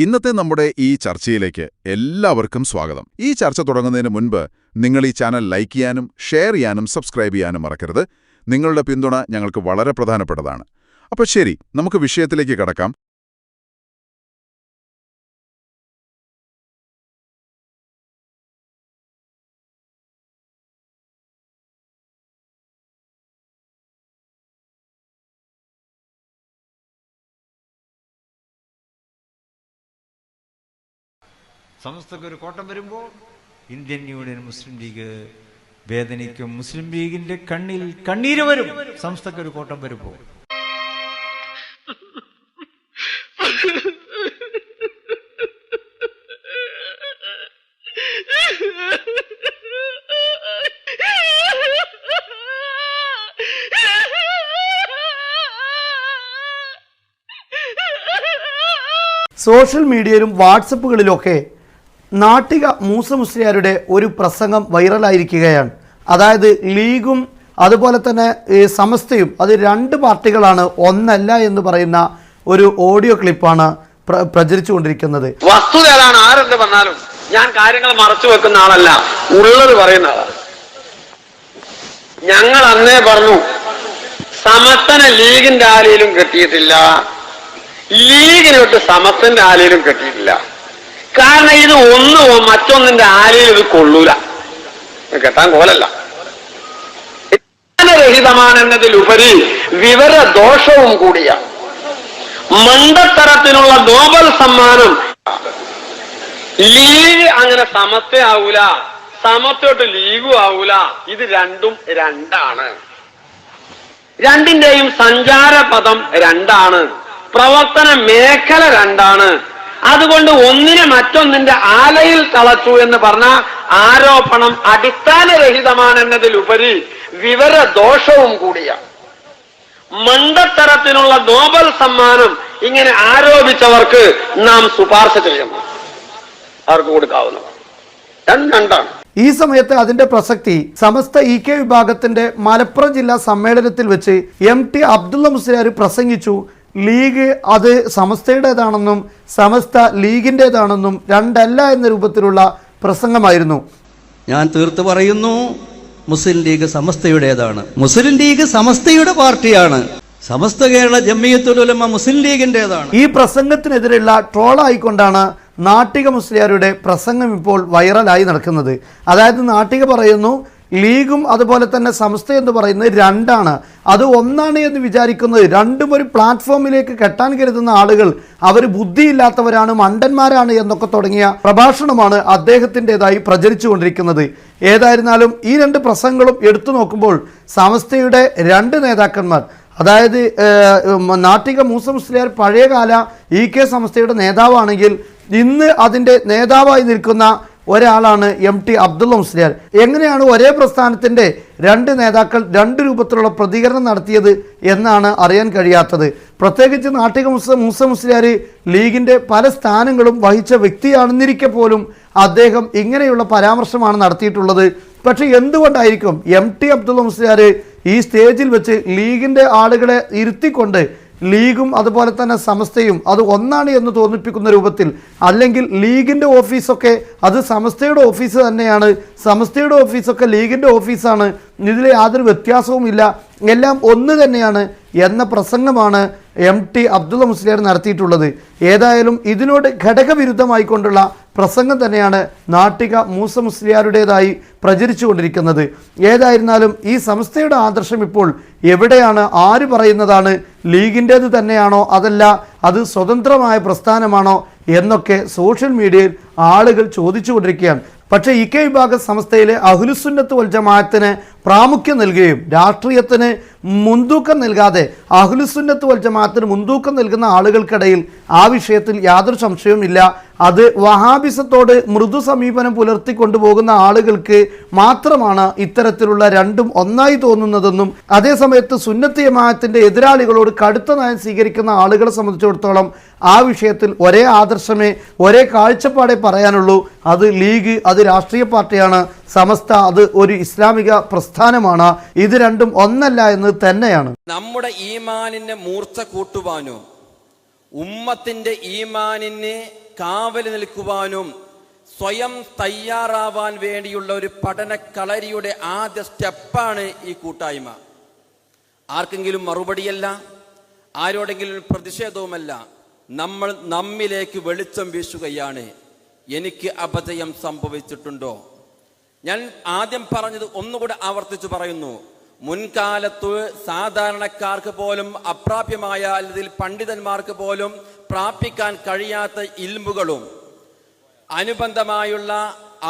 ഇന്നത്തെ നമ്മുടെ ഈ ചർച്ചയിലേക്ക് എല്ലാവർക്കും സ്വാഗതം. ഈ ചർച്ച തുടങ്ങുന്നതിന് മുൻപ് നിങ്ങൾ ഈ ചാനൽ ലൈക്ക് ചെയ്യാനും ഷെയർ ചെയ്യാനും സബ്സ്ക്രൈബ് ചെയ്യാനും മറക്കരുത്. നിങ്ങളുടെ പിന്തുണ ഞങ്ങൾക്ക് വളരെ പ്രധാനപ്പെട്ടതാണ്. അപ്പോൾ ശരി, നമുക്ക് വിഷയത്തിലേക്ക് കടക്കാം. സമസ്തക്ക് ഒരു കോട്ടം വരുമ്പോൾ ഇന്ത്യൻ യൂണിയൻ മുസ്ലിം ലീഗ് വേദനിക്കും. മുസ്ലിം ലീഗിന്റെ കണ്ണിൽ കണ്ണീര് വരും സമസ്തക്ക് ഒരു കോട്ടം വരുമ്പോൾ. സോഷ്യൽ മീഡിയയിലും വാട്സപ്പുകളിലൊക്കെ നാട്ടിക മൂസ മുസ്ലിയാരുടെ ഒരു പ്രസംഗം വൈറലായിരിക്കുകയാണ്. അതായത് ലീഗും അതുപോലെ തന്നെ സമസ്തയും അത് രണ്ട് പാർട്ടികളാണ്, ഒന്നല്ല എന്ന് പറയുന്ന ഒരു ഓഡിയോ ക്ലിപ്പാണ് പ്രചരിച്ചുകൊണ്ടിരിക്കുന്നത്. വസ്തുത ഏതാണ്? ആരെന്ത് വന്നാലും ഞാൻ കാര്യങ്ങൾ മറച്ചു വെക്കുന്ന ആളല്ല, ഉള്ളത് പറയുന്ന ആളാണ്. ഞങ്ങൾ അന്നേ പറഞ്ഞു, സമസ്തനെ ലീഗിന്റെ ആലയിലും കെട്ടിയിട്ടില്ല, ലീഗിനൊട്ട് സമസ്തന്റെ ആലയിലും കെട്ടിയിട്ടില്ല. കാരണം ഇത് ഒന്നോ മറ്റൊന്നിന്റെ ആലയിൽ ഇത് കൊള്ളൂല, കെട്ടാൻ കോലല്ല. രഹിതമാണെന്നതിലുപരി വിവരദോഷവും കൂടിയാണ്. മണ്ടത്തരത്തിനുള്ള നോബൽ സമ്മാനം ലീഗ് അങ്ങനെ സമസ്തയാവൂല, സമസ്തയോട്ട് ലീഗും ആവൂല. ഇത് രണ്ടും രണ്ടാണ്. രണ്ടിന്റെയും സഞ്ചാരപഥം രണ്ടാണ്, പ്രവർത്തന മേഖല രണ്ടാണ്. അതുകൊണ്ട് ഒന്നിനെ മറ്റൊന്നിന്റെ ആലയിൽ തളച്ചു എന്ന് പറഞ്ഞ ആരോപണം അടിസ്ഥാനരഹിതമാണെന്നതിലുപരി വിവരദോഷവും കൂടിയാണ്. മണ്ടത്തരത്തിനുള്ള നോബൽ സമ്മാനം ഇങ്ങനെ ആരോപിച്ചവർക്ക് നാം ശുപാർശ ചെയ്യുന്നു, അവർക്ക് കൊടുക്കാവുന്നതാണ്. രണ്ടാണ്. ഈ സമയത്ത് അതിന്റെ പ്രസക്തി സമസ്ത EK വിഭാഗത്തിന്റെ മലപ്പുറം ജില്ലാ സമ്മേളനത്തിൽ വെച്ച് MT അബ്ദുള്ള മുസ്ലിയാർ പ്രസംഗിച്ചു. ലീഗ് അത് സമസ്തയുടേതാണെന്നും സമസ്ത ലീഗിൻ്റെതാണെന്നും രണ്ടല്ല എന്ന രൂപത്തിലുള്ള പ്രസംഗമായിരുന്നു. ഞാൻ തീർത്ത് പറയുന്നു, മുസ്ലിം ലീഗ് സമസ്തയുടേതാണ്. മുസ്ലിം ലീഗ് സമസ്തയുടെ പാർട്ടിയാണ്. സമസ്ത കേരള ജംഇയ്യത്തുൽ ഉലമ മുസ്ലിം ലീഗിൻ്റെതാണ്. ഈ പ്രസംഗത്തിനെതിരെയുള്ള ട്രോളായിക്കൊണ്ടാണ് നാട്ടിക മുസ്ലിയാരുടെ പ്രസംഗം ഇപ്പോൾ വൈറലായി നടക്കുന്നത്. അതായത് നാട്ടിക പറയുന്നു, ലീഗും അതുപോലെ തന്നെ സമസ്ത എന്ന് പറയുന്നത് രണ്ടാണ്, അത് ഒന്നാണ് എന്ന് വിചാരിക്കുന്നത്, രണ്ടും ഒരു പ്ലാറ്റ്ഫോമിലേക്ക് കെട്ടാൻ കരുതുന്ന ആളുകൾ അവർ ബുദ്ധിയില്ലാത്തവരാണ്, മണ്ടന്മാരാണ് എന്നൊക്കെ തുടങ്ങിയ പ്രഭാഷണമാണ് അദ്ദേഹത്തിൻ്റെതായി പ്രചരിച്ചുകൊണ്ടിരിക്കുന്നത്. ഏതായിരുന്നാലും ഈ രണ്ട് പ്രസംഗങ്ങളും എടുത്തു നോക്കുമ്പോൾ സമസ്തയുടെ രണ്ട് നേതാക്കന്മാർ, അതായത് നാട്ടിക മൂസ മുസ്ലിയാർ പഴയകാല EK സമസ്തയുടെ നേതാവാണെങ്കിൽ ഇന്ന് അതിൻ്റെ നേതാവായി നിൽക്കുന്ന ഒരാളാണ് MT അബ്ദുള്ള മുസ്ലിയാർ. എങ്ങനെയാണ് ഒരേ പ്രസ്ഥാനത്തിൻ്റെ രണ്ട് നേതാക്കൾ രണ്ട് രൂപത്തിലുള്ള പ്രതികരണം നടത്തിയത് എന്നാണ് അറിയാൻ കഴിയാത്തത്. പ്രത്യേകിച്ച് നാട്ടിക മൂസ മുസ്ലിയാർ ലീഗിൻ്റെ പല സ്ഥാനങ്ങളും വഹിച്ച വ്യക്തിയാണെന്നിരിക്കെ പോലും അദ്ദേഹം ഇങ്ങനെയുള്ള പരാമർശമാണ് നടത്തിയിട്ടുള്ളത്. പക്ഷെ എന്തുകൊണ്ടായിരിക്കും MT അബ്ദുള്ള മുസ്ലിയാർ ഈ സ്റ്റേജിൽ വെച്ച് ലീഗിൻ്റെ ആളുകളെ ഇരുത്തിക്കൊണ്ട് ലീഗും അതുപോലെ തന്നെ സമസ്തയും അത് ഒന്നാണ് എന്ന് തോന്നിപ്പിക്കുന്ന രൂപത്തിൽ, അല്ലെങ്കിൽ ലീഗിൻ്റെ ഓഫീസൊക്കെ അത് സമസ്തയുടെ ഓഫീസ് തന്നെയാണ്, സമസ്തയുടെ ഓഫീസൊക്കെ ലീഗിൻ്റെ ഓഫീസാണ്, ഇതിൽ യാതൊരു വ്യത്യാസവുമില്ല, എല്ലാം ഒന്ന് തന്നെയാണ് എന്ന പ്രസംഗമാണ് MT അബ്ദുള്ള മുസ്ലിയാർ നടത്തിയിട്ടുള്ളത്. ഏതായാലും ഇതിനോട് ഘടകവിരുദ്ധമായിക്കൊണ്ടുള്ള പ്രസംഗം തന്നെയാണ് നാട്ടിക മൂസ മുസ്ലിയാരുടേതായി പ്രചരിച്ചുകൊണ്ടിരിക്കുന്നത്. ഏതായിരുന്നാലും ഈ സംസ്ഥയുടെ ആദർശം ഇപ്പോൾ എവിടെയാണ്? ആര് പറയുന്നതാണ്? ലീഗിൻ്റേത് തന്നെയാണോ അതല്ല അത് സ്വതന്ത്രമായ പ്രസ്ഥാനമാണോ എന്നൊക്കെ സോഷ്യൽ മീഡിയയിൽ ആളുകൾ ചോദിച്ചുകൊണ്ടിരിക്കുകയാണ്. പക്ഷേ EK വിഭാഗ സംസ്ഥയിലെ അഹ്ലുസുന്നത്ത് വൽ ജമാഅത്തിന് പ്രാമുഖ്യം നൽകുകയും രാഷ്ട്രീയത്തിന് മുൻതൂക്കം നൽകാതെ അഹ്ലുസുന്നത്ത് വൽ ജമാഅത്തിന് മുൻതൂക്കം നൽകുന്ന ആളുകൾക്കിടയിൽ ആ വിഷയത്തിൽ യാതൊരു സംശയവുമില്ല. അത് വഹാബിസത്തോട് മൃദു സമീപനം പുലർത്തിക്കൊണ്ടുപോകുന്ന ആളുകൾക്ക് മാത്രമാണ് ഇത്തരത്തിലുള്ള രണ്ടും ഒന്നായി തോന്നുന്നതെന്നും അതേസമയത്ത് സുന്നത്ത് ജമാഅത്തിന്റെ എതിരാളികളോട് കടുത്ത നയം സ്വീകരിക്കുന്ന ആളുകളെ സംബന്ധിച്ചിടത്തോളം ആ വിഷയത്തിൽ ഒരേ ആദർശമേ ഒരേ കാഴ്ചപ്പാടേ പറയാനുള്ളൂ. അത് ലീഗ് അത് രാഷ്ട്രീയ പാർട്ടിയാണ്, സമസ്ത അത് ഒരു ഇസ്ലാമിക പ്രസ്ഥാനമാണ്, ഇത് രണ്ടും ഒന്നല്ല എന്ന് തന്നെയാണ്. നമ്മുടെ ഈമാനിനെ മൂർച്ച കൂട്ടുവാനോ ഉമ്മത്തിന്റെ ഈമാനിനെ കാവൽ നിൽക്കുവാനും സ്വയം തയ്യാറാവാൻ വേണ്ടിയുള്ള ഒരു പഠന കളരിയുടെ ആദ്യ സ്റ്റെപ്പാണ് ഈ കൂട്ടായ്മ. ആർക്കെങ്കിലും മറുപടിയല്ല, ആരോടെങ്കിലും പ്രതിഷേധവുമല്ല. നമ്മൾ നമ്മിലേക്ക് വെളിച്ചം വീശുകയാണ്. എനിക്ക് അപജയം സംഭവിച്ചിട്ടുണ്ടോ? ഞാൻ ആദ്യം പറഞ്ഞത് ഒന്നുകൂടെ ആവർത്തിച്ചു പറയുന്നു. മുൻകാലത്ത് സാധാരണക്കാർക്ക് പോലും അപ്രാപ്യമായ, അല്ലെങ്കിൽ പണ്ഡിതന്മാർക്ക് പോലും പ്രാപിക്കാൻ കഴിയാത്ത ഇൽമുകളും അനുബന്ധമായുള്ള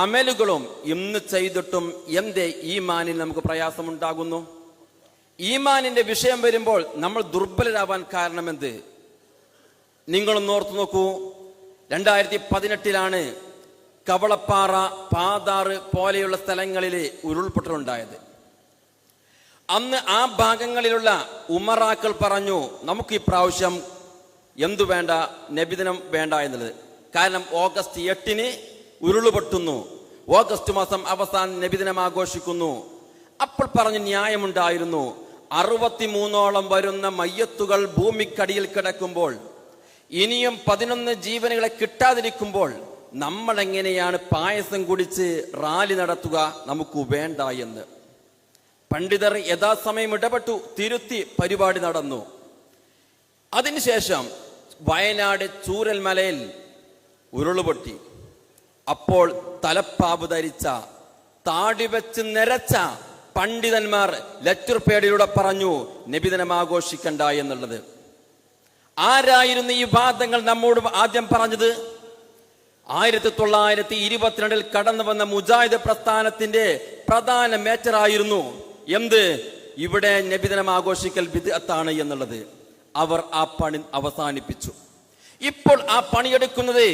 അമലുകളും ഇന്ന് ചെയ്തിട്ടും എന്തേ ഈമാനിൽ നമുക്ക് പ്രയാസമുണ്ടാകുന്നു? ഈമാനിന്റെ വിഷയം വരുമ്പോൾ നമ്മൾ ദുർബലരാവാൻ കാരണമെന്ത്? നിങ്ങളൊന്ന് ഓർത്തു നോക്കൂ. 2018 കവളപ്പാറ, പാതാറ് പോലെയുള്ള സ്ഥലങ്ങളിൽ ഉരുൾപൊട്ടലുണ്ടായത്. അന്ന് ആ ഭാഗങ്ങളിലുള്ള ഉമറാക്കൾ പറഞ്ഞു, നമുക്ക് ഈ പ്രാവശ്യം എന്തു വേണ്ട, നബിദിനം വേണ്ട എന്നുള്ളത്. കാരണം ഓഗസ്റ്റ് 8 ഉരുളുപൊട്ടുന്നു, ഓഗസ്റ്റ് മാസം അവസാനം നബിദിനം ആഘോഷിക്കുന്നു. അപ്പോൾ പറഞ്ഞ് ന്യായമുണ്ടായിരുന്നു. 63ഓളം വരുന്ന മയ്യത്തുകൾ ഭൂമിക്കടിയിൽ കിടക്കുമ്പോൾ, ഇനിയും 11 ജീവനുകളെ കിട്ടാതിരിക്കുമ്പോൾ നമ്മൾ എങ്ങനെയാണ് പായസം കുടിച്ച് റാലി നടത്തുക? നമുക്ക് വേണ്ട എന്ന് പണ്ഡിതർ യഥാസമയം ഇടപെട്ടു, തിരുത്തി പരിപാടി നടന്നു. അതിനുശേഷം വയനാട് ചൂരൽമലയിൽ ഉരുളുപൊട്ടി. അപ്പോൾ തലപ്പാവ് ധരിച്ച, താടി വെച്ച് നിരച്ച പണ്ഡിതന്മാർ ലെറ്റർ പേഡിലൂടെ പറഞ്ഞു നബിദിനം ആഘോഷിക്കണ്ട എന്നുള്ളത്. ആരായിരുന്നു ഈ വാദങ്ങൾ നമ്മോട് ആദ്യം പറഞ്ഞത്? 1922 കടന്നു വന്ന മുജാഹിദ് പ്രസ്ഥാനത്തിന്റെ പ്രധാന മേറ്ററായിരുന്നു എന്ത്? ഇവിടെ നബിദിനം ആഘോഷിക്കൽ ബിദ്അത്താണ് എന്നുള്ളത്. അവർ ആ പണി അവസാനിപ്പിച്ചു. ഇപ്പോൾ ആ പണിയെടുക്കുന്നത്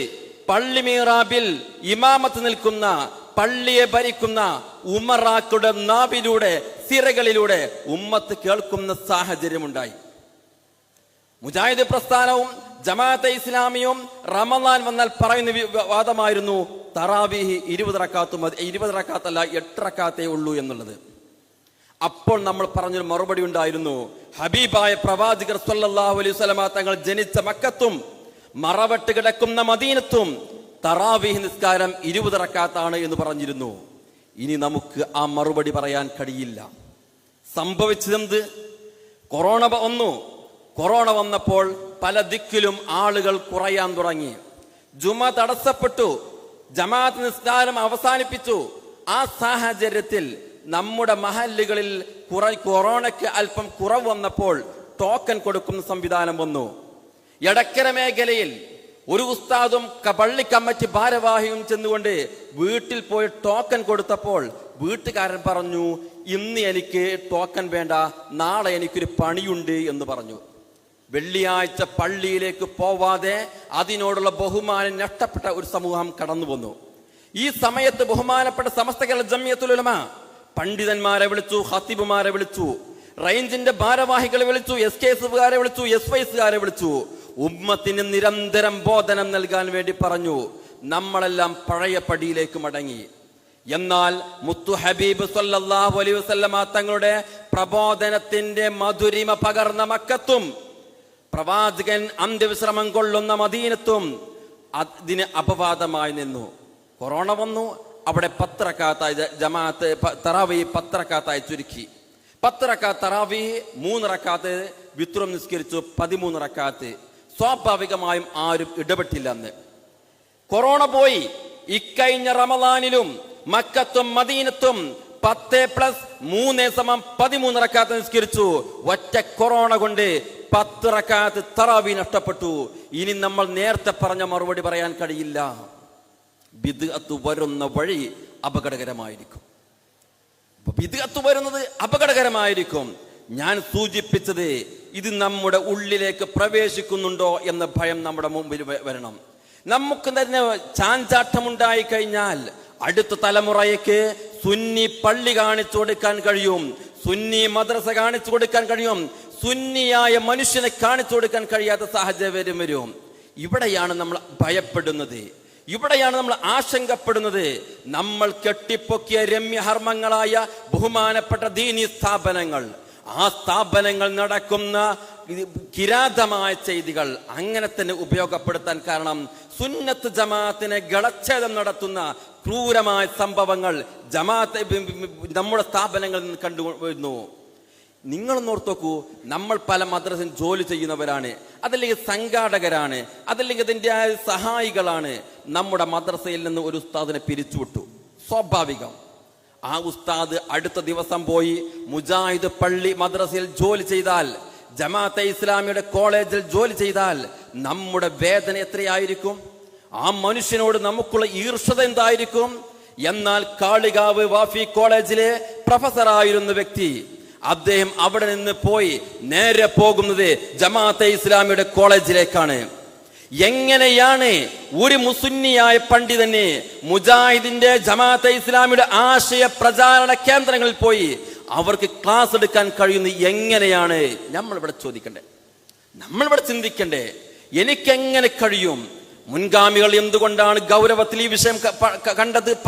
പള്ളി മീറാബിൽ ഇമാമത്ത് നിൽക്കുന്ന, പള്ളിയെ ഭരിക്കുന്ന ഉമറാക്കളുടെ നാവിലൂടെ, സിരകളിലൂടെ ഉമ്മത്ത് കേൾക്കുന്ന സാഹചര്യമുണ്ടായി. മുജാഹിദ് പ്രസ്ഥാനവും ജമാഅത്തെ ഇസ്ലാമിയും റമദാൻ വന്നാൽ പറയുന്ന വാദമായിരുന്നു തറാവീഹ് 20 റക്അത്ത് മതി, 20 റക്അത്തല്ല 8 റക്അത്തേ ഉള്ളൂ എന്നുള്ളത്. അപ്പോൾ നമ്മൾ പറഞ്ഞൊരു മറുപടി ഉണ്ടായിരുന്നു. ഹബീബായ പ്രവാചകർ സ്വല്ലല്ലാഹു അലൈഹി വസല്ലമ തങ്ങൾ ജനിച്ച മക്കത്തും മറവട്ട് കിടക്കുന്ന മദീനത്തും തറാവീഹ് നിസ്കാരം 20 റക്അത്താണ് എന്ന് പറഞ്ഞിരുന്നു. ഇനി നമുക്ക് ആ മറുപടി പറയാൻ കഴിയില്ല. സംഭവിച്ചതെന്ത്? കൊറോണ വന്നപ്പോൾ പല ദിക്കിലും ആളുകൾ കുറയാൻ തുടങ്ങി. ജുമ തടസ്സപ്പെട്ടു, ജമാഅത്ത് നിസ്കാരം അവസാനിപ്പിച്ചു. ആ സാഹചര്യത്തിൽ നമ്മുടെ മഹല്ലുകളിൽ കൊറോണയ്ക്ക് അല്പം കുറവ് വന്നപ്പോൾ ടോക്കൺ കൊടുക്കുന്ന സംവിധാനം വന്നു. എടക്കര മേഖലയിൽ ഒരു ഉസ്താദും പള്ളി കമ്മിറ്റി ഭാരവാഹിയും ചെന്നുകൊണ്ട് വീട്ടിൽ പോയി ടോക്കൺ കൊടുത്തപ്പോൾ വീട്ടുകാരൻ പറഞ്ഞു, ഇന്ന് എനിക്ക് ടോക്കൺ വേണ്ട, നാളെ എനിക്കൊരു പണിയുണ്ട് എന്ന് പറഞ്ഞു. വെള്ളിയാഴ്ച പള്ളിയിലേക്ക് പോവാതെ അതിനോടുള്ള ബഹുമാനം നഷ്ടപ്പെട്ട ഒരു സമൂഹം കടന്നു വന്നു. ഈ സമയത്ത് ബഹുമാനപ്പെട്ട സമസ്ത കേരള ജംഇയ്യത്തുൽ ഉലമ പണ്ഡിതന്മാരെ വിളിച്ചു, ഖത്തീബുമാരെ വിളിച്ചു, റേഞ്ചിന്റെ ഭാരവാഹികളെ വിളിച്ചു, SKSകാരെ വിളിച്ചു, SYSകാരെ വിളിച്ചു. ഉമ്മത്തിന് നിരന്തരം ബോധനം നൽകാൻ വേണ്ടി പറഞ്ഞു. നമ്മളെല്ലാം പഴയ പടിയിലേക്ക് മടങ്ങി. എന്നാൽ മുത്തു ഹബീബ് സ്വല്ലല്ലാഹു അലൈഹി വസല്ലമ തങ്ങളുടെ പ്രബോധനത്തിന്റെ മധുരിമ പകർന്ന മക്കത്തും പ്രവാചകൻ അന്ത്യവിശ്രമം കൊള്ളുന്ന മദീനത്തും അതിന് അപവാദമായി നിന്നു. കൊറോണ വന്നു, അവിടെ 10 റക്അത്തായി ജമാഅത്ത് തറാവീഹ് 10 റക്അത്തായി ചുരുക്കി. 10 റക്അത്ത് തറാവീഹ്, 3 റക്അത്ത് വിത്രം നിസ്കരിച്ചു, 13 റക്അത്ത്. സ്വാഭാവികമായും ആരും ഇടപെട്ടില്ല. അന്ന് കൊറോണ പോയി. ഇക്കഴിഞ്ഞ റമദാനിലും മക്കത്തും മദീനത്തും 10+3 = 13 റക്അത്ത് നിസ്കരിച്ചു. ഒറ്റ കൊറോണ കൊണ്ട് 10 റക്അത്ത് തറാവീഹ് നഷ്ടപ്പെട്ടു. ഇനി നമ്മൾ നേരത്തെ പറഞ്ഞ മറുപടി പറയാൻ കഴിയില്ല. ബിദ്അത്ത് വരുന്ന വഴി അപകടകരമായിരിക്കും. ബിദ്അത്ത് വരുന്നത് അപകടകരമായിരിക്കും. ഞാൻ സൂചിപ്പിച്ചത് ഇത് നമ്മുടെ ഉള്ളിലേക്ക് പ്രവേശിക്കുന്നുണ്ടോ എന്ന ഭയം നമ്മുടെ മുമ്പിൽ വരണം. നമുക്ക് തന്നെ ചാഞ്ചാട്ടമുണ്ടായി കഴിഞ്ഞാൽ അടുത്ത തലമുറയ്ക്ക് സുന്നി പള്ളി കാണിച്ചു കൊടുക്കാൻ കഴിയും, സുന്നി മദ്രസ കാണിച്ചു കൊടുക്കാൻ കഴിയും, സുന്നിയായ മനുഷ്യനെ കാണിച്ചു കൊടുക്കാൻ കഴിയാത്ത സാഹചര്യം വരും. ഇവിടെയാണ് നമ്മൾ ഭയപ്പെടുന്നത്, ഇവിടെയാണ് നമ്മൾ ആശങ്കപ്പെടുന്നത്. നമ്മൾ കെട്ടിപ്പൊക്കിയ രമ്യഹർമ്മങ്ങളായ ബഹുമാനപ്പെട്ട ദീനി സ്ഥാപനങ്ങൾ, ആ സ്ഥാപനങ്ങൾ നടക്കുന്ന കിരാതമായ ചെയ്തികൾ അങ്ങനെ തന്നെ ഉപയോഗപ്പെടുത്താൻ കാരണം സുന്നത്ത് ജമാഅത്തിനെ ഗളച്ഛേദം നടത്തുന്ന ക്രൂരമായ സംഭവങ്ങൾ ജമാഅത്ത് നമ്മുടെ സ്ഥാപനങ്ങളിൽ നിന്ന് കണ്ടുവരുന്നു. നിങ്ങളൊന്നോർത്ത് നോക്കൂ, നമ്മൾ പല മദ്രസയിൽ ജോലി ചെയ്യുന്നവരാണ്, അതല്ലെങ്കിൽ സംഘാടകരാണ്, അതല്ലെങ്കിൽ അതിൻ്റെ സഹായികളാണ്. നമ്മുടെ മദ്രസയിൽ നിന്ന് ഒരു ഉസ്താദിനെ പിരിച്ചുവിട്ടു, സ്വാഭാവികം. ആ ഉസ്താദ് അടുത്ത ദിവസം പോയി മുജാഹിദ് പള്ളി മദ്രസയിൽ ജോലി ചെയ്താൽ, ജമാഅത്തെ ഇസ്ലാമിയുടെ കോളേജിൽ ജോലി ചെയ്താൽ നമ്മുടെ വേദന എത്രയായിരിക്കും? ആ മനുഷ്യനോട് നമുക്കുള്ള ഈർഷ്യത എന്തായിരിക്കും? എന്നാൽ കാളികാവ് വാഫി കോളേജിലെ പ്രൊഫസറായിരുന്ന വ്യക്തി, അദ്ദേഹം അവിടെ നിന്ന് പോയി നേരെ പോകുന്നത് ജമാഅത്തെ ഇസ്ലാമിയുടെ കോളേജിലേക്കാണ്. എങ്ങനെയാണ് ഒരു മുസുന്നിയായ പണ്ഡിതന് മുജാഹിദിന്റെ ജമാഅത്തെ ഇസ്ലാമിയുടെ ആശയ പ്രചാരണ കേന്ദ്രങ്ങളിൽ പോയി അവർക്ക് ക്ലാസ് എടുക്കാൻ കഴിയുന്നത്? എങ്ങനെയാണ് നമ്മളിവിടെ ചോദിക്കണ്ടേ, നമ്മളിവിടെ ചിന്തിക്കണ്ടേ? എനിക്കെങ്ങനെ കഴിയും? മുൻഗാമികൾ എന്തുകൊണ്ടാണ് ഗൗരവത്തിൽ ഈ വിഷയം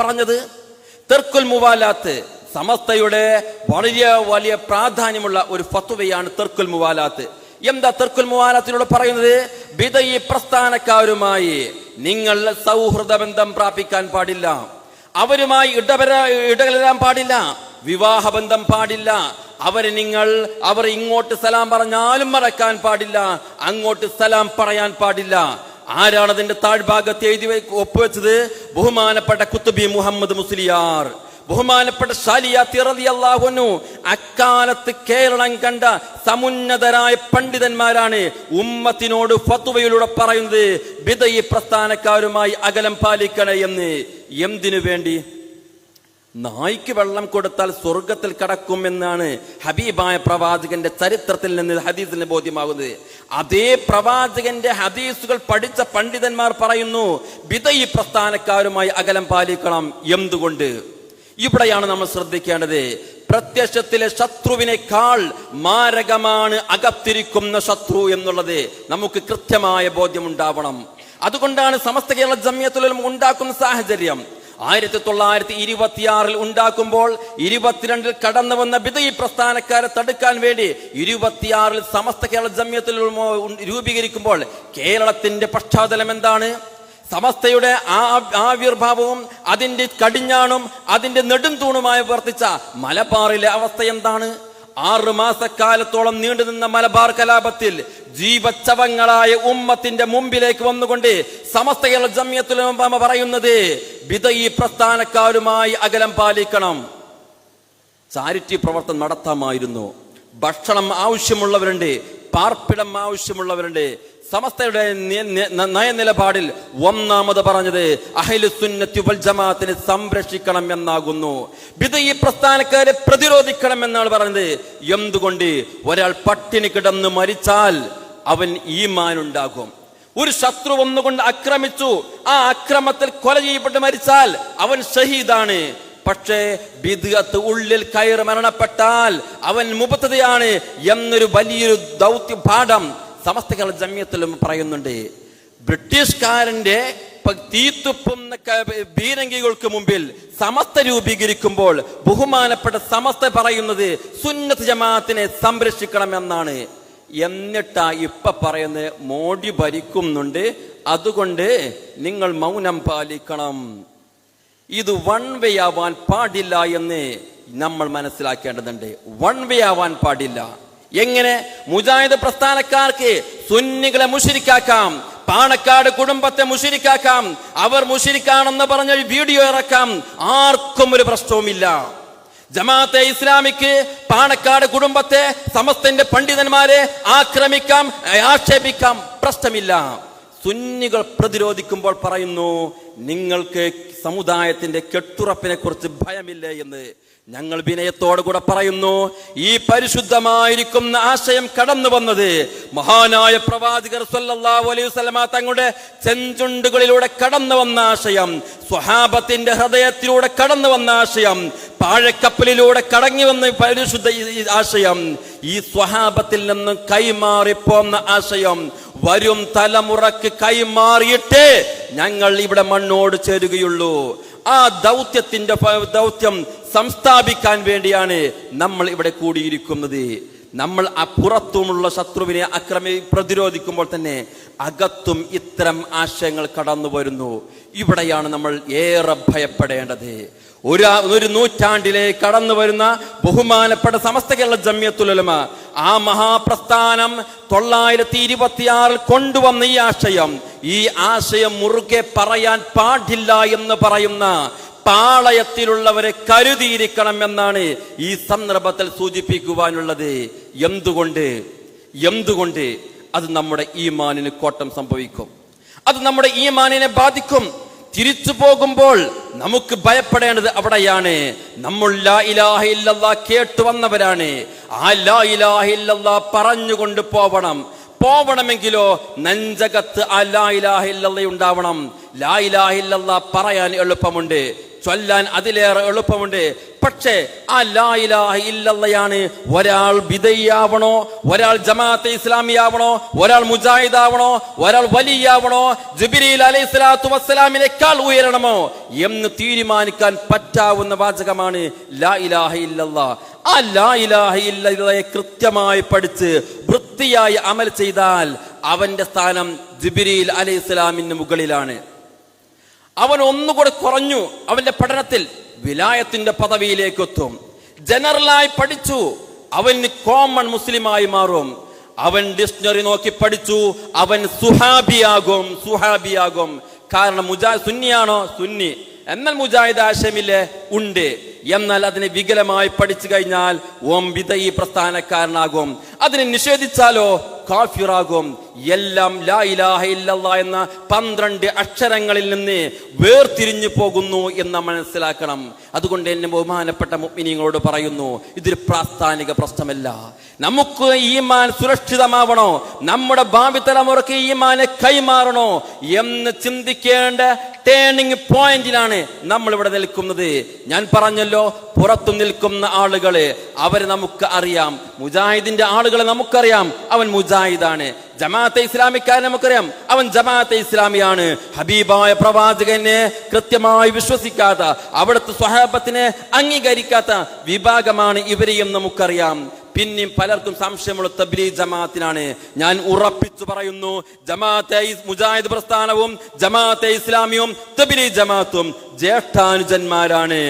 പറഞ്ഞത്? തർക്കുൽ മുവാലാത്ത് സമസ്തയുടെ വളരെ വലിയ പ്രാധാന്യമുള്ള ഒരു ഫത്വയാണ് തർക്കുൽ മുവാലാത്ത്. എന്താ തർക്കുൽ മുവാലാത്തിലൂടെ പറയുന്നത്? ബിദഈ പ്രസ്ഥാനക്കാരുമായി നിങ്ങൾ സൗഹൃദ ബന്ധം പ്രാപിക്കാൻ പാടില്ല, അവരുമായി ഇടകലരാൻ പാടില്ല, വിവാഹബന്ധം പാടില്ല, അവർ ഇങ്ങോട്ട് സലാം പറഞ്ഞാലും മറക്കാൻ പാടില്ല, അങ്ങോട്ട് സലാം പറയാൻ പാടില്ല. ആരാണ് അതിന്റെ താഴ്ഭാഗത്ത് എഴുതി ഒപ്പുവെച്ചത്? ബഹുമാനപ്പെട്ട കുത്തുബി മുഹമ്മദ് മുസ്ലിയാർ, ബഹുമാനപ്പെട്ട ഷാലിയാത്തി റളിയല്ലാഹു അൻഹു. അക്കാലത്ത് കേരളം കണ്ട സമുന്നതരായ പണ്ഡിതന്മാരാണ് ഉമ്മത്തിനോട് ഫത്വയിലൂടെ പറയുന്നത് ബിദഈ പ്രസ്ഥാനക്കാരുമായി അകലം പാലിക്കണേ എന്ന്. എന്തിനു വേണ്ടി? നായ്ക്ക് വെള്ളം കൊടുത്താൽ സ്വർഗത്തിൽ കടക്കും എന്നാണ് ഹബീബായ പ്രവാചകന്റെ ചരിത്രത്തിൽ നിന്ന് ഹദീസിന് ബോധ്യമാകുന്നത്. അതേ പ്രവാചകന്റെ ഹദീസുകൾ പഠിച്ച പണ്ഡിതന്മാർ പറയുന്നു ബിദഈ പ്രസ്ഥാനക്കാരുമായി അകലം പാലിക്കണം. എന്തുകൊണ്ട്? ഇവിടെയാണ് നമ്മൾ ശ്രദ്ധിക്കേണ്ടത്. പ്രത്യക്ഷത്തിലെ ശത്രുവിനേക്കാൾ മാരകമാണ് അകത്തിരിക്കുന്ന ശത്രു എന്നുള്ളത് നമുക്ക് കൃത്യമായ ബോധ്യമുണ്ടാവണം. അതുകൊണ്ടാണ് സമസ്ത കേരള ജംഇയ്യത്തുൽ ഉലമ ഉണ്ടാക്കുന്ന സാഹചര്യം 1926 ഉണ്ടാക്കുമ്പോൾ 22 കടന്നു വന്ന ബിദഈ പ്രസ്ഥാനക്കാരെ തടുക്കാൻ വേണ്ടി 26 സമസ്ത കേരള ജംഇയ്യത്തുൽ ഉലമ രൂപീകരിക്കുമ്പോൾ കേരളത്തിന്റെ പശ്ചാത്തലം എന്താണ്? സമസ്തയുടെ ആവിർഭാവവും അതിന്റെ കടിഞ്ഞാണും അതിന്റെ നെടും തൂണുമായി വർത്തിച്ച മലബാറിലെ അവസ്ഥ എന്താണ്? 6 മാസക്കാലത്തോളം നീണ്ടുനിന്ന മലബാർ കലാപത്തിൽ ജീവച്ചവങ്ങളായ ഉമ്മത്തിന്റെ മുമ്പിലേക്ക് വന്നുകൊണ്ട് സമസ്ത കേരള ജംഇയ്യത്തുൽ ഉലമ പറയുന്നത് ബിദഈ പ്രസ്ഥാനക്കാരുമായി അകലം പാലിക്കണം. ചാരിറ്റി പ്രവർത്തനം നടത്താമായിരുന്നു. ഭക്ഷണം ആവശ്യമുള്ളവരുണ്ട്, പാർപ്പിടം ആവശ്യമുള്ളവരുണ്ട്. സമസ്തയുടെ നയനിലപാടിൽ ഒന്നാമത് പറഞ്ഞത് അഹ്ലുസുന്നത്തി വൽ ജമാഅത്തിനെ സംരക്ഷിക്കണം എന്നാകുന്നു. ബിദഈ പ്രസ്ഥാനക്കാരെ പ്രതിരോധിക്കണം എന്നാണ് പറഞ്ഞത്. എന്തുകൊണ്ട്? ഒരാൾ പട്ടിണി കിടന്ന് മരിച്ചാൽ അവൻ ഈമാൻ ഉണ്ടാകും. ഒരു ശത്രു ഒന്നുകൊണ്ട് ആക്രമിച്ചു, ആ അക്രമത്തിൽ കൊല ചെയ്യപ്പെട്ട് മരിച്ചാൽ അവൻ ഷഹീദാണ്. പക്ഷേ ബിദ്അത്ത് ഉള്ളിൽ കയറി മരണപ്പെട്ടാൽ അവൻ മുബ്തദിയാണ് എന്നൊരു വലിയൊരു ദൗത്യ പാഠം സമസ്ത കേരള ജംഇയ്യത്തുൽ ഉലമ പറയുന്നുണ്ട്. ബ്രിട്ടീഷുകാരന്റെ തീത്തുപ്പുന്ന ബീരങ്കികൾക്ക് മുമ്പിൽ സമസ്ത രൂപീകരിക്കുമ്പോൾ ബഹുമാനപ്പെട്ട സമസ്ത പറയുന്നത് സുന്നത്ത് ജമാഅത്തിനെ സംരക്ഷിക്കണം എന്നാണ്. എന്നിട്ടാ ഇപ്പൊ പറയുന്നത് മോഡി ഭരിക്കുന്നുണ്ട്, അതുകൊണ്ട് നിങ്ങൾ മൗനം പാലിക്കണം. ഇത് വൺ വേ ആവാൻ പാടില്ല എന്ന് നമ്മൾ മനസ്സിലാക്കേണ്ടതുണ്ട്. വൺ വേ ആവാൻ പാടില്ല. എങ്ങനെ? മുജാഹിദ് പ്രസ്ഥാനക്കാർക്ക് സുന്നികളെ മുശ്രിക്കാക്കാം, പാണക്കാട് കുടുംബത്തെ മുശ്രിക്കാക്കാം, അവർ മുശ്രിക്കാണെന്ന് പറഞ്ഞ വീഡിയോ ഇറക്കാം, ആർക്കും ഒരു പ്രശ്നവുമില്ല. ജമാഅത്തെ ഇസ്ലാമിക്ക് പാണക്കാട് കുടുംബത്തെ സമസ്തന്റെ പണ്ഡിതന്മാരെ ആക്രമിക്കാം, ആക്ഷേപിക്കാം, പ്രശ്നമില്ല. സുന്നികൾ പ്രതിരോധിക്കുമ്പോൾ പറയുന്നു നിങ്ങൾക്ക് സമുദായത്തിന്റെ കെട്ടുറപ്പിനെ കുറിച്ച് ഭയമില്ലേ എന്ന്. ഞങ്ങൾ വിനയത്തോടു കൂടെ പറയുന്നു, ഈ പരിശുദ്ധമായിരിക്കുന്ന ആശയം കടന്നു വന്നത് മഹാനായ പ്രവാചകർ സല്ലല്ലാഹു അലൈഹി വസല്ലമ തങ്ങളുടെ ചെഞ്ചുണ്ടുകളിലൂടെ കടന്നു വന്ന ആശയം, സ്വഹാബത്തിന്റെ ഹൃദയത്തിലൂടെ കടന്നു വന്ന ആശയം, പാഴക്കപ്പലിലൂടെ കടങ്ങി വന്ന പരിശുദ്ധ ആശയം, ഈ സ്വഹാബത്തിൽ നിന്ന് കൈമാറിപ്പോന്ന ആശയം വരും തലമുറക്ക് കൈമാറിയിട്ടേ ഞങ്ങൾ ഇവിടെ മണ്ണോട് ചേരുകയുള്ളൂ. ആ ദൗത്യം സംസ്ഥാപിക്കാൻ വേണ്ടിയാണ് നമ്മൾ ഇവിടെ കൂടിയിരിക്കുന്നത്. നമ്മൾ അപ്പുറത്തുമുള്ള ശത്രുവിനെ പ്രതിരോധിക്കുമ്പോൾ തന്നെ അകത്തും ഇത്തരം ആശയങ്ങൾ കടന്നു വരുന്നു. ഇവിടെയാണ് നമ്മൾ ഏറെ ഭയപ്പെടേണ്ടത്. ഒരു നൂറ്റാണ്ടിലേക്ക് കടന്നു വരുന്ന ബഹുമാനപ്പെട്ട സമസ്ത കേരള ജംഇയ്യത്തുൽ ഉലമ ആ മഹാപ്രസ്ഥാനം 926 കൊണ്ടുവന്ന ഈ ആശയം മുറുകെ പറയാൻ പാടില്ല എന്ന് പറയുന്ന പാളയത്തിലുള്ളവരെ കരുതിയിരിക്കണം എന്നാണ് ഈ സന്ദർഭത്തിൽ സൂചിപ്പിക്കുവാനുള്ളത്. എന്തുകൊണ്ട് അത് നമ്മുടെ ഈമാനിന് കോട്ടം സംഭവിക്കും, അത് നമ്മുടെ ഈമാനിനെ ബാധിക്കും. തിരിച്ചു പോകുമ്പോൾ നമുക്ക് ഭയപ്പെടേണ്ടത് അവിടെയാണ്. നമ്മൾ ലാ ഇലാഹ ഇല്ലല്ലാഹ് കേട്ടു വന്നവരാണ്. ആ ലാ ഇലാഹ ഇല്ലല്ലാഹ് പറഞ്ഞുകൊണ്ട് പോവണമെങ്കിലോ നെഞ്ചകത്ത് ആ ലാ ഇലാഹ ഇല്ലല്ലാഹ് ഉണ്ടാവണം. ലാ ഇലാഹ ഇല്ലല്ലാഹ് പറയാൻ എളുപ്പമുണ്ട്, ചൊല്ലാൻ അതിലേറെ എളുപ്പമുണ്ട്. പക്ഷേ ആ ലാ ഇലാഹ ഇല്ലല്ലാഹയാണ് ഒരാൾ ബിദഈയാവണോ, ഒരാൾ ജമാഅത്തെ ഇസ്ലാമിയാവണോ, ഒരാൾ മുജാഹിദാവണോ, ഒരാൾ വലിയാവണോ, ജിബ്രീൽ അലൈഹിസ്സലാത്തു വസ്സലാമിനേക്കാൾ ഉയരണമോ എന്ന് തീരുമാനിക്കാൻ പറ്റാവുന്ന വാചകമാണ് ലാ ഇലാഹ ഇല്ലല്ലാഹ്. ആ ലാ ഇലാഹ ഇല്ലല്ലാഹയെ കൃത്യമായി പഠിച്ച് വൃത്തിയായി അമൽ ചെയ്താൽ അവന്റെ സ്ഥാനം ജിബ്രീൽ അലൈഹിസ്സലാമിന് മുകളിലാണ്. അവൻ ഒന്നുകൂടെ കുറഞ്ഞു, അവന്റെ പഠനത്തിൽ വിലായത്തിന്റെ പദവിയിലേക്ക് എത്തും. ജനറലായി പഠിച്ചു, അവന് കോമൺ മുസ്ലിമായി മാറും. അവൻ ഡിക്ഷണറി നോക്കി പഠിച്ചു, അവൻ സുഹാബിയാകും. കാരണം സുന്നിയാണോ? സുന്നി. എന്നാൽ മുജാഹിദ് ആശയമില്ലേ? ഉണ്ട്. എന്നാൽ അതിനെ വികലമായി പഠിച്ചു കഴിഞ്ഞാൽ ബിദഈ പ്രസ്ഥാനക്കാരനാകും. അതിനെ നിഷേധിച്ചാലോ കാഫിറാകും. എല്ലാം ലാ ഇലാഹ ഇല്ലല്ലാഹ് എന്ന 12 അക്ഷരങ്ങളിൽ നിന്ന് വേർതിരിഞ്ഞു പോകുന്നു എന്ന് മനസ്സിലാക്കണം. അതുകൊണ്ട് എന്നെ ബഹുമാനപ്പെട്ട മുഅ്മിനീങ്ങളോട് പറയുന്നു, ഇതൊരു പ്രാസ്ഥാനിക പ്രശ്നമല്ല. നമുക്ക് ഈമാൻ സുരക്ഷിതമാവണോ, നമ്മുടെ ഭാവി തലമുറക്ക് ഈമാനെ കൈമാറണോ എന്ന് ചിന്തിക്കേണ്ട ടേണിംഗ് പോയിന്റിലാണ് നമ്മൾ ഇവിടെ നിൽക്കുന്നത്. ഞാൻ പറഞ്ഞല്ലോ, പുറത്തു നിൽക്കുന്ന ആളുകളെ അവരെ നമുക്ക് അറിയാം. മുജാഹിദിന്റെ ആളുകളെ നമുക്കറിയാം, അവൻ മുജാഹിദാണ്. ജമാഅത്തെ ഇസ്ലാമിക്കാരെ നമുക്കറിയാം, അവൻ ജമാഅത്തെ ഇസ്ലാമിയാണ്. ഹബീബായ പ്രവാചകനെ കൃത്യമായി വിശ്വസിക്കാത്ത, അവിടുത്തെ സ്വഹാബത്തിനെ അംഗീകരിക്കാത്ത വിഭാഗമാണ് ഇവരെയും നമുക്കറിയാം. പിന്നെയും പലർക്കും സംശയമുള്ള തബ്ലീഗ് ജമാഅത്തിനാണ്. ഞാൻ ഉറപ്പിച്ചു പറയുന്നു, ജമാഅത്തെ മുജാഹിദ് പ്രസ്ഥാനവും ജമാഅത്തെ ഇസ്ലാമിയും തബ്ലീഗ് ജമാഅത്തും ജ്യേഷ്ഠാനുജന്മാരാണ്.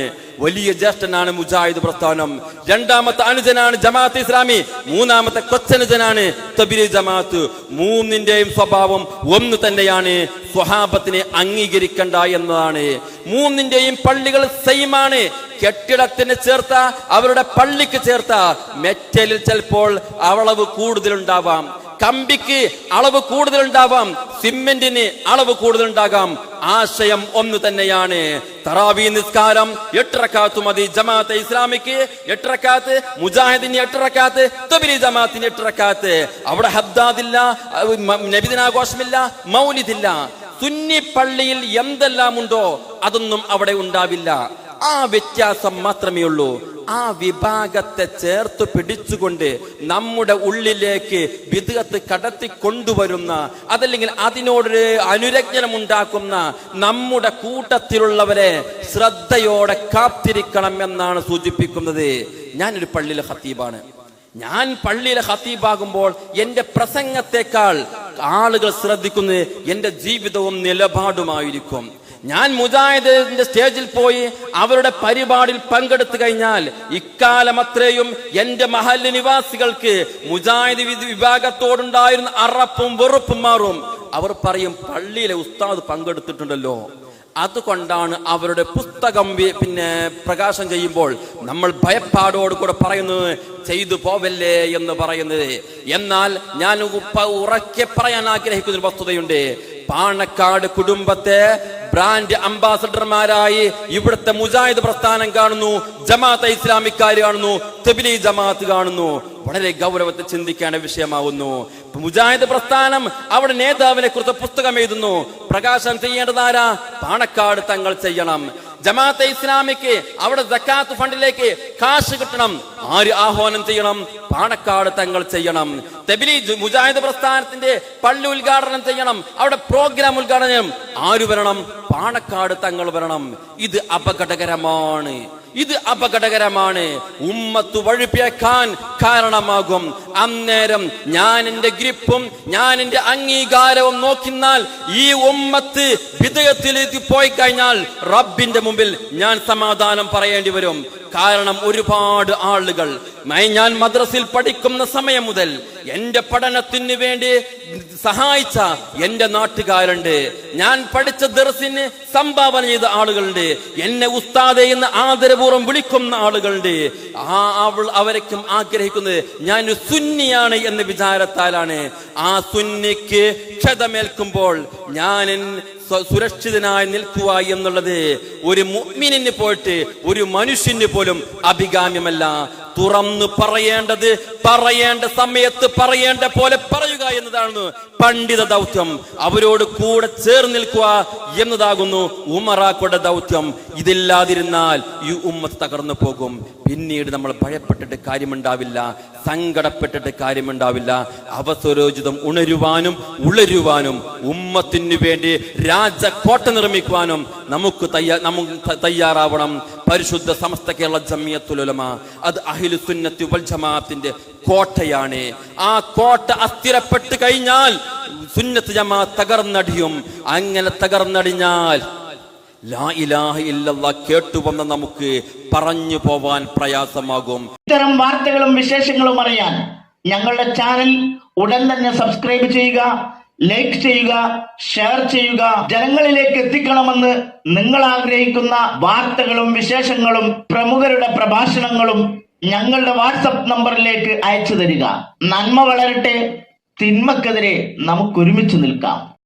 വലിയ ജ്യേഷ്ഠനാണ് മുജാഹിദ് പ്രസ്ഥാനം, രണ്ടാമത്തെ അനുജനാണ് ജമാഅത്ത് ഇസ്ലാമി, മൂന്നാമത്തെ കൊച്ചനുജനാണ് തബ്ലീഗ് ജമാഅത്ത്. മൂന്നിന്റെയും സ്വഭാവം ഒന്ന് തന്നെയാണ്, സ്വഹാബത്തിനെ അംഗീകരിക്കണ്ട എന്നതാണ്. മൂന്നിന്റെയും പള്ളികൾ സെയിമാണ്. കെട്ടിടത്തിന് ചേർത്ത, അവരുടെ പള്ളിക്ക് ചേർത്ത മെറ്റലിൽ ചിലപ്പോൾ അളവ് കൂടുതലുണ്ടാവാം, കമ്പിക്ക് അളവ് കൂടുതലുണ്ടാവാം, സിമെന്റിന് അളവ് കൂടുതലുണ്ടാകാം. ആശയം ഒന്ന് തന്നെയാണ്. തറാവീ നിസ്കാരം 8 റക്അത്ത് മതി ജമാഅത്തെ ഇസ്ലാമിക്ക്, 8 റക്അത്ത്, മുജാഹിദിന് 8 റക്അത്ത്, തബ്ലീഗ് ജമാഅത്തിന് 8 റക്അത്ത്. അവിടെ ഹദ്ദാദില്ല, നബിദിനാഘോഷമില്ല, മൗലിദില്ല. സുന്നി പള്ളിയിൽ എന്തെല്ലാം ഉണ്ടോ അതൊന്നും അവിടെ ഉണ്ടാവില്ല. ആ വ്യത്യാസം മാത്രമേ ഉള്ളൂ. ആ വിഭാഗത്തെ ചേർത്ത് പിടിച്ചുകൊണ്ട് നമ്മുടെ ഉള്ളിലേക്ക് ബിദ്അത്ത് കടത്തി കൊണ്ടുവരുന്ന, അതല്ലെങ്കിൽ അതിനോടൊരു അനുരഞ്ജനം ഉണ്ടാക്കുന്ന നമ്മുടെ കൂട്ടത്തിലുള്ളവരെ ശ്രദ്ധയോടെ കാത്തിരിക്കണം എന്നാണ് സൂചിപ്പിക്കുന്നത്. ഞാനൊരു പള്ളിയിലെ ഖത്തീബാണ്. ഞാൻ പള്ളിയിലെ ഖത്തീബാകുമ്പോൾ എന്റെ പ്രസംഗത്തെക്കാൾ ആളുകൾ ശ്രദ്ധിക്കുന്നത് എന്റെ ജീവിതവും നിലപാടുമായിരിക്കും. ഞാൻ മുജാഹിദിന്റെ സ്റ്റേജിൽ പോയി അവരുടെ പരിപാടിയിൽ പങ്കെടുത്തു കഴിഞ്ഞാൽ ഇക്കാലം അത്രയും എന്റെ മഹല്ല് നിവാസികൾക്ക് മുജാഹിദ് വിഭാഗത്തോടുണ്ടായിരുന്ന അറപ്പും വെറുപ്പും മാറും. അവർ പറയും, പള്ളിയിലെ ഉസ്താദ് പങ്കെടുത്തിട്ടുണ്ടല്ലോ, അതുകൊണ്ടാണ് അവരുടെ പുസ്തകം പ്രകാശനം ചെയ്യുമ്പോൾ നമ്മൾ ഭയപ്പാടോട് കൂടെ പറയുന്നത് ചെയ്തു പോവല്ലേ എന്ന് പറയുന്നത്. എന്നാൽ ഞാൻ ഉറക്കെ പറയാൻ ആഗ്രഹിക്കുന്ന ഒരു വസ്തുതയുണ്ട്. പാണക്കാട് കുടുംബത്തെ ബ്രാൻഡ് അംബാസഡർമാരായി ഇവിടുത്തെ മുജാഹിദ് പ്രസ്ഥാനം കാണുന്നു, ജമാഅത്തെ ഇസ്ലാമിക്കാർ കാണുന്നു, തബ്ലീഗ് ജമാഅത്ത് കാണുന്നു. വളരെ ഗൗരവത്തിൽ ചിന്തിക്കേണ്ട വിഷയമാവുന്നു. മുജാഹിദ് പ്രസ്ഥാനം അവിടെ നേതാവിനെ കുറിച്ച് പുസ്തകം എഴുതുന്നു, പ്രകാശനം ചെയ്യേണ്ടതാരാ? പാണക്കാട് തങ്ങൾ ചെയ്യണം. ജമാഅത്തെ ഇസ്ലാമിക്ക് അവിടെ സക്കാത്ത് ഫണ്ടിലേക്ക് കാശ് കിട്ടണം, ആര് ആഹ്വാനം ചെയ്യണം? പാണക്കാട് തങ്ങൾ ചെയ്യണം. തബ്ലീഗ് മുജാഹിദ് പ്രസ്ഥാനത്തിന്റെ പള്ളി ഉദ്ഘാടനം ചെയ്യണം, അവിടെ പ്രോഗ്രാം ഉദ്ഘാടനം ആര് വരണം? പാണക്കാട് തങ്ങൾ വരണം. ഇത് അപകടകരമാണ്. ഇത് അപകടകരമാണ്, ഉമ്മത്ത് വഴിപ്പിക്കാൻ കാരണമാകും. അന്നേരം ഞാൻ എന്റെ ഗ്രിപ്പും ഞാൻ എന്റെ അംഗീകാരവും നോക്കിന്നാൽ ഈ ഉമ്മത്ത് വിദയത്തിലേക്ക് പോയി കഴിഞ്ഞാൽ റബ്ബിന്റെ മുമ്പിൽ ഞാൻ സമാധാനം പറയേണ്ടി വരും. കാരണം ഒരുപാട് ആളുകൾ ഞാൻ മദ്രസയിൽ പഠിക്കുന്ന സമയം മുതൽ എന്റെ പഠനത്തിന് വേണ്ടി സഹായിച്ച എന്റെ നാട്ടുകാരുണ്ട്, ഞാൻ പഠിച്ച ദർസിന് സംഭാവന ചെയ്ത ആളുകളുണ്ട്, എന്നെ ഉസ്താദെ എന്ന് ആദരപൂർവ്വം വിളിക്കുന്ന ആളുകളുണ്ട്. അവരൊക്കെ ആഗ്രഹിക്കുന്നത് ഞാൻ സുന്നിയാണ് എന്ന വിചാരത്താലാണ്. ആ സുന്നിക്ക് ക്ഷതമേൽക്കുമ്പോൾ ഞാൻ സുരക്ഷിതനായി നിൽക്കുക എന്നുള്ളത് ഒരു മുഅ്മിനിന് പോയിട്ട് ഒരു മനുഷ്യന് പോലും അഭികാമ്യമല്ല. തുറന്നു പറയേണ്ടത് പറയേണ്ട സമയത്ത് പറയേണ്ട പോലെ പറയുക എന്നതാണ് പണ്ഡിത ദൗത്യം. അവരോട് കൂടെ ചേർന്ന് നിൽക്കുക എന്നതാകുന്നു ഉമറാക്കളുടെ ദൗത്യം. ഇതില്ലാതിരുന്നാൽ ഈ ഉമ്മത്ത് തകർന്നു പോകും. പിന്നീട് നമ്മൾ ഭയപ്പെട്ടിട്ട് കാര്യമുണ്ടാവില്ല, സങ്കടപ്പെട്ടിട്ട് കാര്യമുണ്ടാവില്ല. അവസരോചിതം ഉണരുവാനും ഉളരുവാനും ഉമ്മത്തിനു വേണ്ടി രാജകോട്ട നിർമ്മിക്കുവാനും നമുക്ക് തയ്യാറാവണം. പരിശുദ്ധ സമസ്ത കേരള ജമിയത്തുൽ ഉലമ അത് അഹ്ലു സുന്നത്തി വൽ ജമാഅത്തിന്റെ കോട്ടയാണ്. ആ കോട്ട അസ്ഥിരപ്പെട്ട് കഴിഞ്ഞാൽ സുന്നത്ത് ജമാഅത്ത് തകർന്നടിയും. അങ്ങനെ തകർന്നടിഞ്ഞാൽ ലാ ഇലാഹ ഇല്ലല്ലാഹ് കേട്ടുവന്ന നമുക്ക് പറഞ്ഞു പോവാൻ പ്രയാസമാകും. ഇത്തരം വാർത്തകളും വിശേഷങ്ങളും അറിയാൻ ഞങ്ങളുടെ ചാനൽ ഉടൻ തന്നെ സബ്സ്ക്രൈബ് ചെയ്യുക, ലൈക്ക് ചെയ്യുക, ഷെയർ ചെയ്യുക. ജനങ്ങളിലേക്ക് എത്തിക്കണമെന്ന് നിങ്ങൾ ആഗ്രഹിക്കുന്ന വാർത്തകളും വിശേഷങ്ങളും പ്രമുഖരുടെ പ്രഭാഷണങ്ങളും ഞങ്ങളുടെ വാട്സപ്പ് നമ്പറിലേക്ക് അയച്ചു തരിക. നന്മ വളരട്ടെ, തിന്മക്കെതിരെ നമുക്ക് ഒരുമിച്ച് നിൽക്കാം.